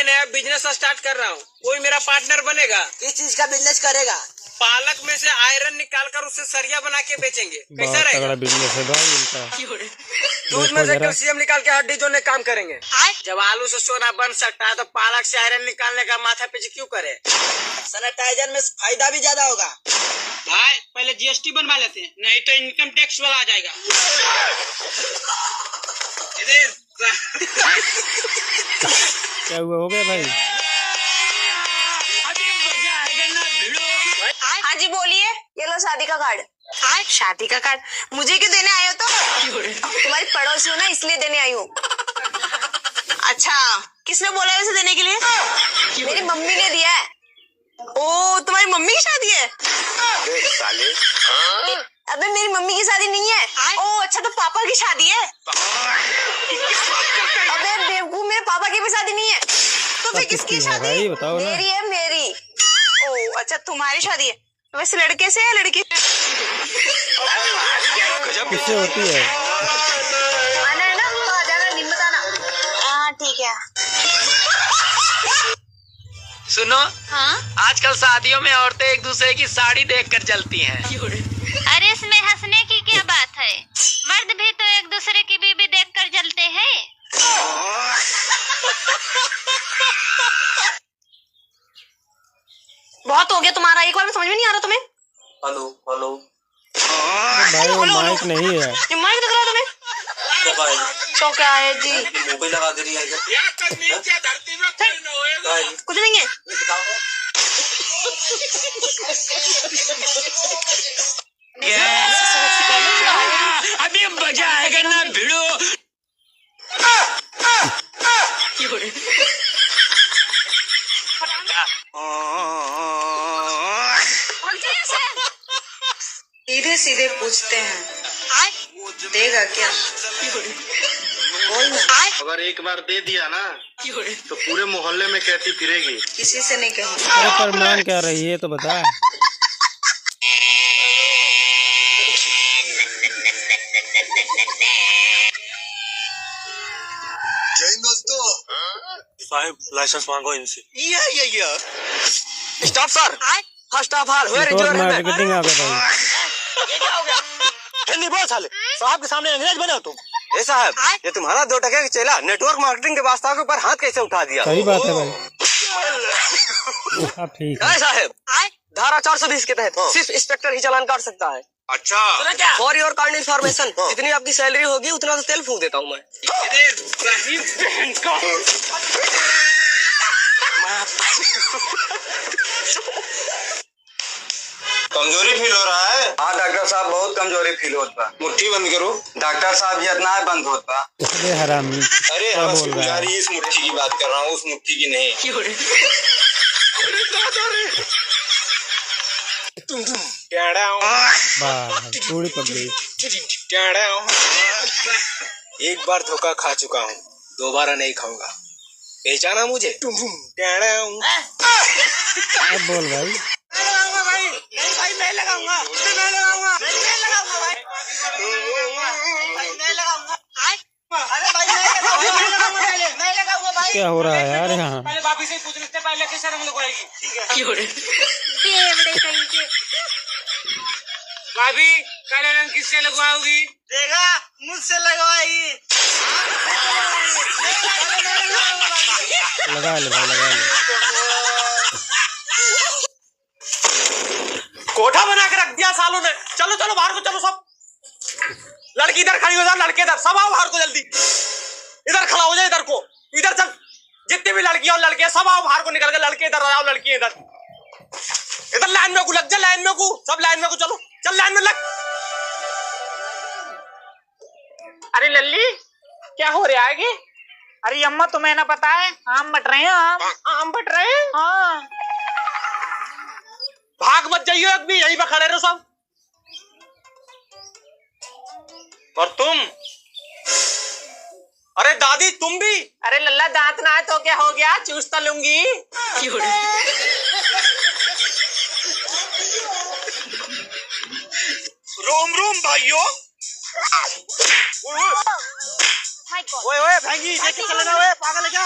नया business start कर रहा हूँ, कोई मेरा पार्टनर बनेगा? किस चीज का बिजनेस करेगा? पालक में से आयरन निकाल कर उससे सरिया बना के बेचेंगे। कैसा रहेगा? बिजनेस है भाई इनका। दूध में से कैल्शियम निकाल के हड्डी जोड़ने काम करेंगे। जब आलू से सोना बन सकता है तो पालक से आयरन निकालने का माथा पीछे क्यों करे? सैनिटाइजर में फायदा भी ज्यादा होगा। भाई पहले जीएसटी बनवा लेते हैं, नहीं तो इनकम टैक्स वाला आ जाएगा। क्या हुआ, हो गया भाई? हाँ जी बोलिए। ये लो शादी का कार्ड। शादी का कार्ड मुझे क्यों देने आए हो? तो तुम्हारी पड़ोसी हो ना, इसलिए देने आई हूँ। अच्छा, किसने बोला है उसे देने के लिए? मेरी मम्मी ने दिया है। ओ, तुम्हारी मम्मी की शादी है? साले। अबे मेरी मम्मी की शादी नहीं है। ओ अच्छा, तो पापा की शादी है। अबे बेवकूफ, मेरे पापा की भी शादी नहीं है। तो फिर किसकी शादी? भाई बताओ ना। मेरी है, मेरी। ओ अच्छा, तुम्हारी शादी है। वैसे लड़के से है लड़की? किससे होती है? आना है ना तो आ जाना, नहीं बताना। हाँ ठीक है। सुनो, हाँ? आजकल शादियों में औरतें एक दूसरे की साड़ी देखकर जलती हैं। अरे इसमें हंसने की क्या बात है? मर्द भी तो एक दूसरे की बीबी देखकर जलते हैं। बहुत हो गया तुम्हारा, एक बार में समझ में नहीं आ रहा तुम्हें? Hello hello. भाई वो माइक नहीं है। ये माइक दिख रहा है तुम्हें? तो क्या है जी? मोबाइल लगा दे रही है क्या? कुछ नहीं है। अभी मजा आएगा ना भिड़ो। सीधे सीधे पूछते हैं, देगा क्या? बोल ना। अगर एक बार दे दिया ना तो पूरे मोहल्ले में कहती फिरेगी। किसी से नहीं कहूँगी। अरे पर मांग क्या रही है तो बता। जय दोस्तों। साहब लाइसेंस मांगो इनसे। Stop sir. First of all where is your marketing आ गया भाई। हिंदी बोल साले, साहब के सामने अंग्रेज बने हो तुम। ए साहब, ये तुम्हारा 2 टके का चेला नेटवर्क मार्केटिंग के वास्ता के ऊपर हाथ कैसे उठा दिया? सही बात है भाई। हाँ ठीक है। साहब, धारा 420 के तहत सिर्फ इंस्पेक्टर ही चालान काट सकता है। अच्छा, फॉर योर काइंड इन्फॉर्मेशन, जितनी आपकी सैलरी होगी उतना तो तेल फूंक देता हूँ मैं। कमजोरी फील हो रहा है? हाँ डॉक्टर साहब, बहुत कमजोरी फील होता। मुट्ठी बंद करो। डॉक्टर साहब जितना है बंद होता। अरे हरामी, अरे क्या हवस बोल की रहा है? पुजारी इस मुट्ठी की बात कर रहा हूँ, उस मुट्ठी की नहीं। वाह पूरी पक गई। एक बार धोखा खा चुका हूँ, दोबारा नहीं खाऊंगा। पहचाना मुझे? अब बोल भाई। नहीं लगाऊंगा भाई। क्या हो रहा है यार यहाँ? पहले भाभी से पूछ लेते, पहले कैसे रंग लगवाएगी? ठीक है। भाभी काले रंग किससे लगवाओगी? देगा, मुझसे लगवाएगी। लगा ले भाई, लगा ले। कोठा बना के रख दिया सालों ने। चलो चलो बाहर को चलो सब। लड़की इधर खड़ी हो जाए, लड़के इधर, सब आओ बाहर को जल्दी। इधर खड़ा हो जाए, इधर को, इधर चल। जितने भी लड़कियां और लड़के सब आओ बाहर को निकल के। लड़के इधर आओ, लड़की इधर। इधर लाइन में को लग जा, लाइन में को, सब लाइन में को चलो। चल लाइन में लग। अरे लल्ली, क्या हो रहा है आगे? अरे अम्मा, तुम्हें ना पता है, आम बट रहे हैं। आम बट रहे हैं? हाँ। भाग मत जाइयो, अब भी यहीं पे खड़े रहो सब। और तुम? अरे दादी तुम भी? अरे लल्ला, दांत ना है तो क्या हो गया, चूस तो लूंगी। रोम रोम भाइयों। ओए ओए भाई, देख के चले ना, ओए पागल है क्या?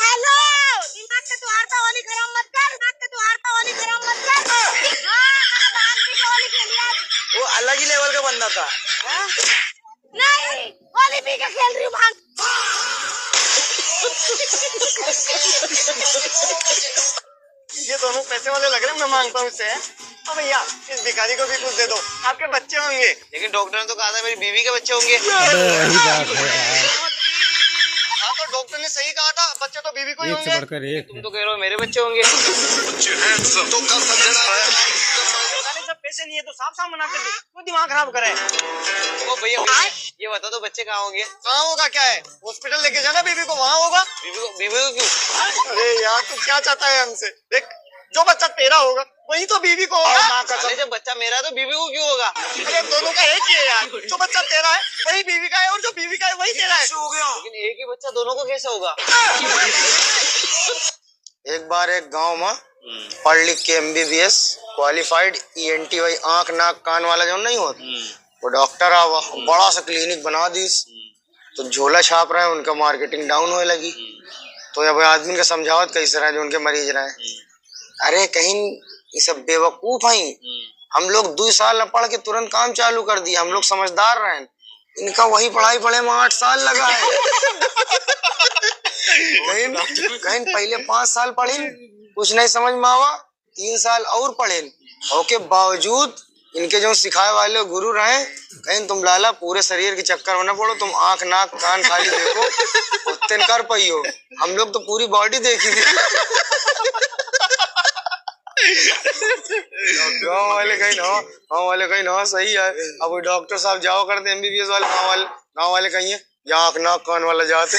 हेलो, ये दोनों पैसे वाले लग रहे हैं, मैं मांगता हूँ इससे। अब भैया इस भिखारी को भी कुछ दे दो, आपके बच्चे होंगे। लेकिन डॉक्टर ने तो कहा था मेरी बीवी के बच्चे होंगे। अबे वही बात है यार, हाँ तो डॉक्टर ने सही कहा था, बच्चे तो बीवी को ही एक होंगे। से बढ़कर एक तुम तो कह रहे हो मेरे बच्चे होंगे। तो कल जब पैसे नहीं है तो साफ साफ मना कर दे, वो दिमाग खराब करे। ओ भैया ये बता दो बच्चे कहाँ होंगे? कहाँ होगा क्या है, हॉस्पिटल लेके जाना बीवी को, वहाँ होगा। बीवी को क्यों? अरे यार तू क्या चाहता है हमसे? देख जो बच्चा तेरा होगा वही तो बीवी को होगा। जब बच्चा मेरा तो बीवी को क्यों होगा? अरे दोनों का एक ही है यार, जो बच्चा तेरा है वही बीवी का है और जो बीवी का है वही तेरा है। हो गया। लेकिन एक ही बच्चा दोनों को कैसे होगा? एक बार एक गांव में पढ़ लिख के MBBS क्वालिफाइड ENT वही आंख नाक कान वाला जो नहीं होता, वो डॉक्टर आवा, बड़ा सा क्लिनिक बना दी, तो झोला छाप रहे हैं, उनका मार्केटिंग डाउन होने लगी। तो अब आदमी का समझावत कैसे रहे जो उनके मरीज रहे, अरे कहीं ये सब बेवकूफ हैं, हम लोग 2 साल पढ़ के तुरंत काम चालू कर दिया, हम लोग समझदार रहे, इनका वही पढ़ाई पढ़े में 8 साल लगा है। कहीं पहले 5 साल पढ़ी, कुछ नहीं समझ में आवा, 3 साल और पढ़े, ओके बावजूद इनके जो सिखाए वाले गुरु रहे, कहीं तुम लाला पूरे शरीर के चक्कर में न पड़ो, तुम आंख नाक कान खाली देखो उतने कर पाई हो, हम लोग तो पूरी बॉडी देखी थी। गाँव वाले कहीं ना सही है। अब वो डॉक्टर साहब जाओ करते MBBS वाले, गाँव वाले कहीं है या आंख नाक कान वाला जाते।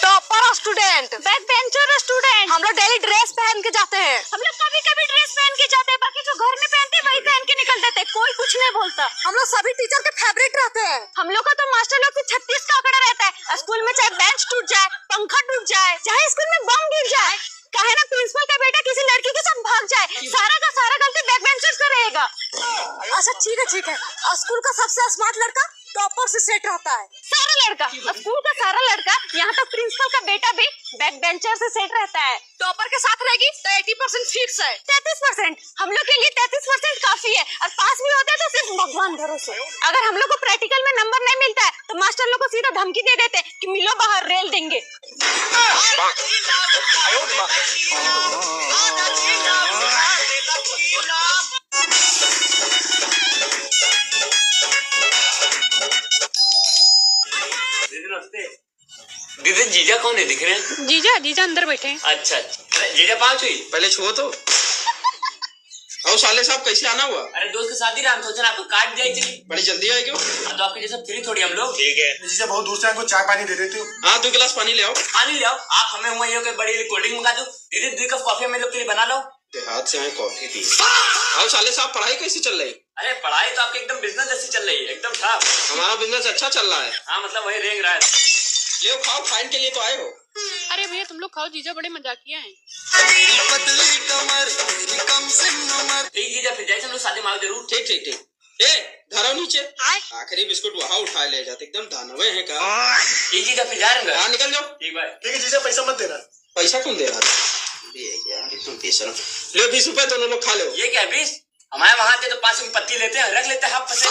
Topper student, back bencher student. हम लोग डेली ड्रेस पहन के जाते हैं। हम लोग कभी कभी ड्रेस पहन के जाते हैं, बाकी जो घर में पहनते हैं वही पहन के निकल देते हैं, कोई कुछ नहीं बोलता। हम लोग सभी टीचर के फेवरेट रहते हैं। हम लोग का तो मास्टर लोग से 36 का आंकड़ा रहता है। स्कूल में चाहे बेंच टूट जाए, पंखा टूट जाए, चाहे स्कूल में बम गिर जाए, कहे ना प्रिंसिपल का बेटा किसी लड़की के साथ भाग जाए, सारा का सारा गलती बैक बेंचर्स का रहेगा। अच्छा ठीक है। स्कूल का सबसे स्मार्ट लड़का टॉपर से सेट रहता है। सारा लड़का, स्कूल का सारा लड़का, यहाँ तक प्रिंसिपल का बेटा भी बैक बेंचर से सेट रहता है। टॉपर के साथ रहेगी तो 80% फिक्स है। 33%, हम लोग के लिए 33% काफी है, और पास भी होते हैं तो सिर्फ भगवान भरोसे। अगर हम लोग को प्रैक्टिकल में नंबर नहीं मिलता है तो मास्टर लोग को सीधा धमकी दे देते हैं कि मिलो बाहर, रेल देंगे। दीदी जीजा कौन है दिख रहे हैं? जीजा अंदर बैठे हैं। अच्छा जीजा 5 हुई। पहले छुओ तो। और साले साहब कैसे आना हुआ? अरे दोस्त की शादी रहा, हम सोचे आपको कार्ड दिया चली। बड़ी जल्दी आए क्यों? तो आपके जैसा फ्री थोड़ी हम लोग। ठीक है, जिसे बहुत दूर से हमको चाय पानी दे देते हो। हाँ 2 गिलास पानी ले आओ। पानी ले आओ। आप हमें हुआ ये बड़ी कोल्ड ड्रिंक मंगा दो। दीदी 2 कप कॉफी हम लोग के लिए बना लो। हाथ से कॉफी पी। और साले साहब पढ़ाई कैसी चल रही? अरे पढ़ाई तो आपकी एकदम बिजनेस जैसी चल रही है, एकदम ठप। हमारा बिजनेस अच्छा चल रहा है। हाँ मतलब वही रेंग रहा है। ले खाओ, खाने के लिए तो आए हो। अरे भैया तुम लोग खाओ, जीजा बड़े मजाकिया हैं। ठीक जीजा, फिर जैसे हम लोग शादी में आओ जरूर। ठीक। ए धरो नीचे, आखिरी बिस्कुट वहाँ उठा ले जाते, एकदम दानवे हैं का। ठीक जीजा, फिर जा रहे हैं। हाँ निकल जाओ। ठीक भाई। ठीक है जीजा, पैसा मत देना। पैसा कौन दे रहा था? ले 20 रुपए दोनों लोग खा लो। ये क्या 20? हमारे वहाँ थे तो 5 की पत्ती लेते हैं, रख लेते हैं हाफ पैसे।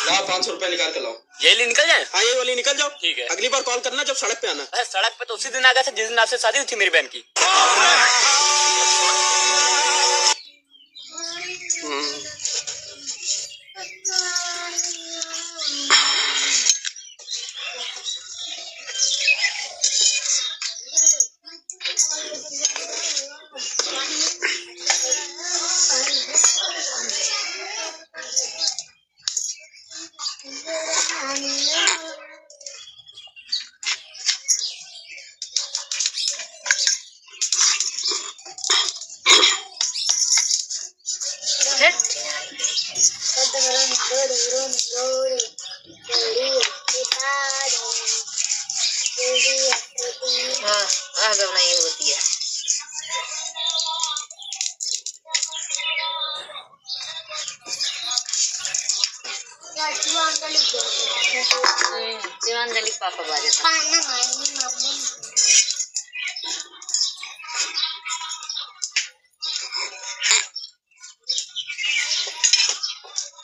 लाओ 500 रुपए निकाल के लाओ। ये लिए निकल जाए। हाँ ये वाली निकल जाओ। ठीक है। अगली बार कॉल करना जब सड़क पे आना। अरे सड़क पे तो उसी दिन आ गए थे जिस दिन आपसे शादी हुई थी मेरी बहन की। नहीं होती है। शिवांजलि पापा बाजे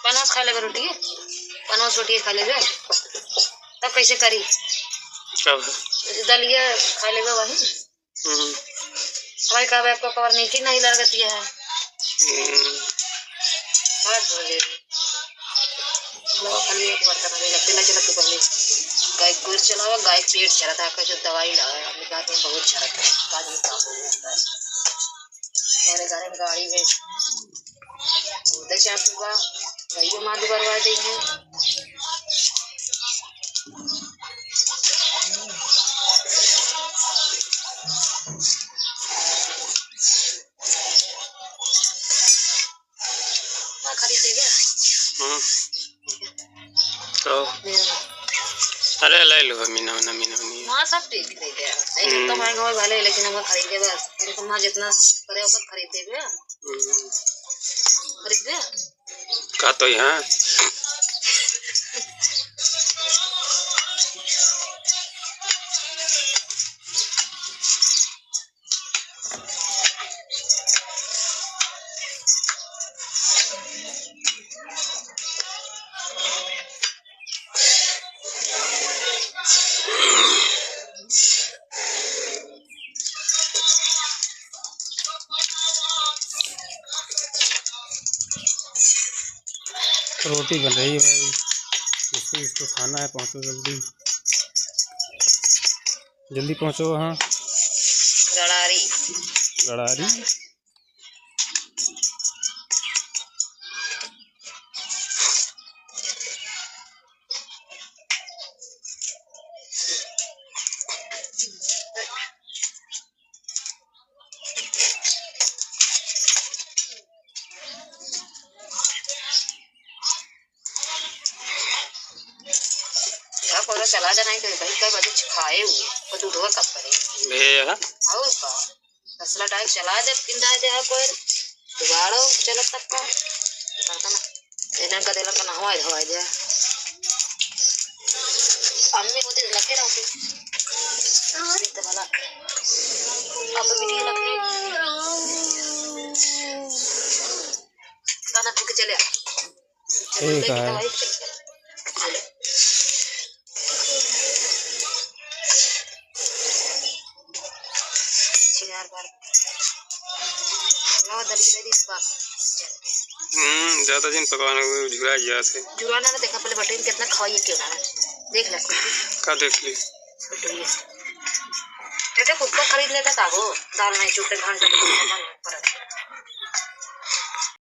पनोस खा लेगा रोटी, पनोस रोटी खा लेगा तब कैसे करी दलिया खा लेगा वही। भाई का बैग को कवर नहीं लगती है बहुत बोले खाली एक बार करने लगते ना चला तो पहले गाय को चलावा गाय पेट चला था का जो दवाई लगाया हमने कहा कि बहुत चला था आज में काम हो जाता है मेरे घर में गाड़ी में उधर चाकू का गाय को मार करवा देंगे खरीद देगा तो अरे ले लो मीना हाँ सब ठीक खरीदे इतना महंगा हो भले लेकिन हम खरीदे बस तुम जितना करे उतना खरीदे खरीदे का तो यहाँ रोटी बन रही है भाई इसको खाना है। पहुँचो जल्दी जल्दी पहुँचो। हाँ गड़ारी चला जाना है भाई कई बजे खाए हुए को दूध का कप पर भैया और का असला टाइम चला दे पिंडा दे है कोई दुगाड़ो चल तक का करता ना इधर का देला का हवा दे अम्मी होते लगे रहते तो भला अब बिटी लगे खाना खा के चले ठीक है। ज्यादा दिन पकाने को झुरा गया से जुराना ना देखा पहले बटन कितना खवाइए क्यों ना देख ले का देख ली ऐसे खुद को खरीद लेता था वो दाल नहीं चूटे घंटे पर